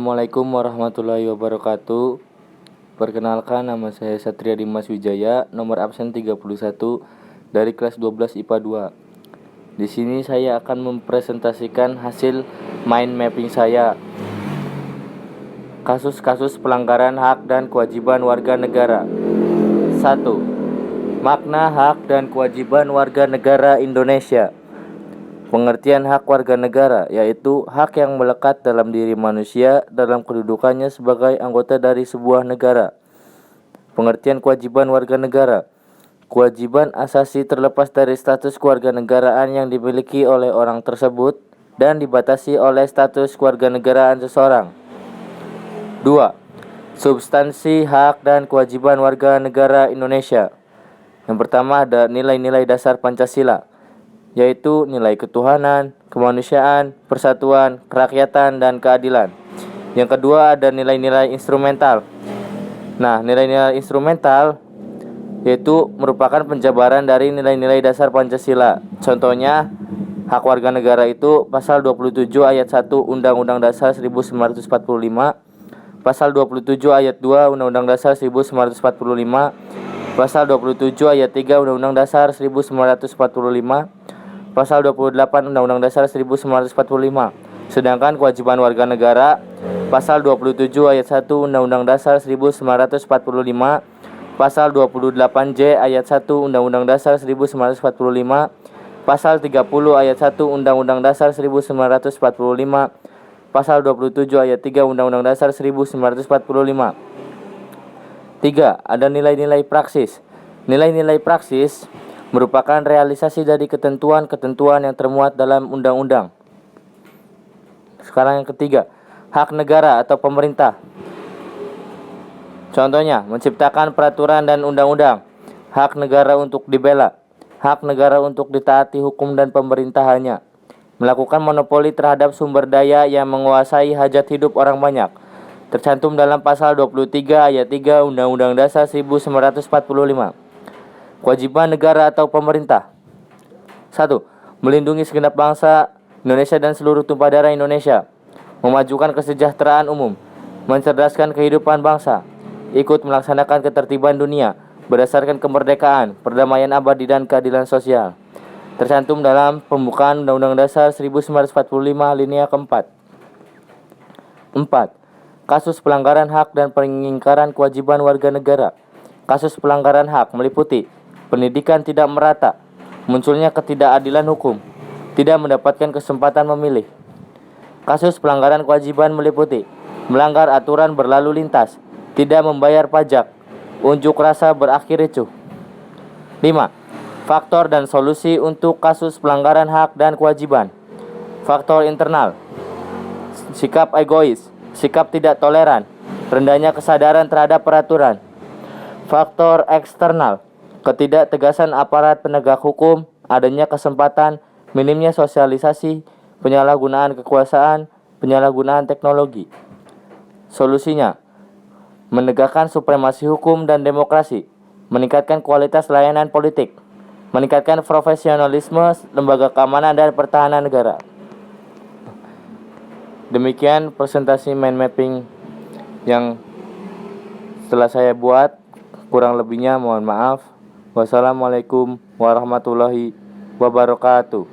Assalamualaikum warahmatullahi wabarakatuh. Perkenalkan, nama saya Satria Dimas Wijaya, nomor absen 31 dari kelas 12 IPA 2. Di sini saya akan mempresentasikan hasil mind mapping saya. Kasus-kasus pelanggaran hak dan kewajiban warga negara. 1. Makna hak dan kewajiban warga negara Indonesia. Pengertian hak warga negara yaitu hak yang melekat dalam diri manusia dalam kedudukannya sebagai anggota dari sebuah negara. Pengertian kewajiban warga negara. Kewajiban asasi terlepas dari status kewarganegaraan yang dimiliki oleh orang tersebut dan dibatasi oleh status kewarganegaraan seseorang. 2. Substansi hak dan kewajiban warga negara Indonesia. Yang pertama ada nilai-nilai dasar Pancasila, yaitu nilai ketuhanan, kemanusiaan, persatuan, kerakyatan, dan keadilan. Yang kedua ada nilai-nilai instrumental. Nah, nilai-nilai instrumental yaitu merupakan penjabaran dari nilai-nilai dasar Pancasila. Contohnya, hak warga negara itu pasal 27 ayat 1 Undang-Undang Dasar 1945, pasal 27 ayat 2 Undang-Undang Dasar 1945, pasal 27 ayat 3 Undang-Undang Dasar 1945, pasal 28 Undang-Undang Dasar 1945. Sedangkan kewajiban warga negara pasal 27 ayat 1 Undang-Undang Dasar 1945, pasal 28J ayat 1 Undang-Undang Dasar 1945, pasal 30 ayat 1 Undang-Undang Dasar 1945, pasal 27 ayat 3 Undang-Undang Dasar 1945. 3. Ada nilai-nilai praksis. Nilai-nilai praksis merupakan realisasi dari ketentuan-ketentuan yang termuat dalam undang-undang. Sekarang yang ketiga, hak negara atau pemerintah. Contohnya, menciptakan peraturan dan undang-undang, hak negara untuk dibela, hak negara untuk ditaati hukum dan pemerintahannya, melakukan monopoli terhadap sumber daya yang menguasai hajat hidup orang banyak, tercantum dalam pasal 23 ayat 3 Undang-Undang Dasar 1945. Kewajiban negara atau pemerintah. 1. Melindungi segenap bangsa Indonesia dan seluruh tumpah darah Indonesia. Memajukan kesejahteraan umum. Mencerdaskan kehidupan bangsa. Ikut melaksanakan ketertiban dunia berdasarkan kemerdekaan, perdamaian abadi dan keadilan sosial. Tercantum dalam pembukaan Undang-Undang Dasar 1945 alinea keempat. 4. Kasus pelanggaran hak dan pengingkaran kewajiban warga negara. Kasus pelanggaran hak meliputi pendidikan tidak merata, munculnya ketidakadilan hukum, tidak mendapatkan kesempatan memilih. Kasus pelanggaran kewajiban meliputi melanggar aturan berlalu lintas, tidak membayar pajak, unjuk rasa berakhir ricuh. 5. Faktor dan solusi untuk kasus pelanggaran hak dan kewajiban. Faktor internal, sikap egois, sikap tidak toleran, rendahnya kesadaran terhadap peraturan. Faktor eksternal, ketidaktegasan aparat penegak hukum, adanya kesempatan, minimnya sosialisasi, penyalahgunaan kekuasaan, penyalahgunaan teknologi. Solusinya, menegakkan supremasi hukum dan demokrasi, meningkatkan kualitas layanan politik, meningkatkan profesionalisme lembaga keamanan dan pertahanan negara. Demikian presentasi mind mapping yang setelah saya buat. Kurang lebihnya mohon maaf. Wassalamualaikum warahmatullahi wabarakatuh.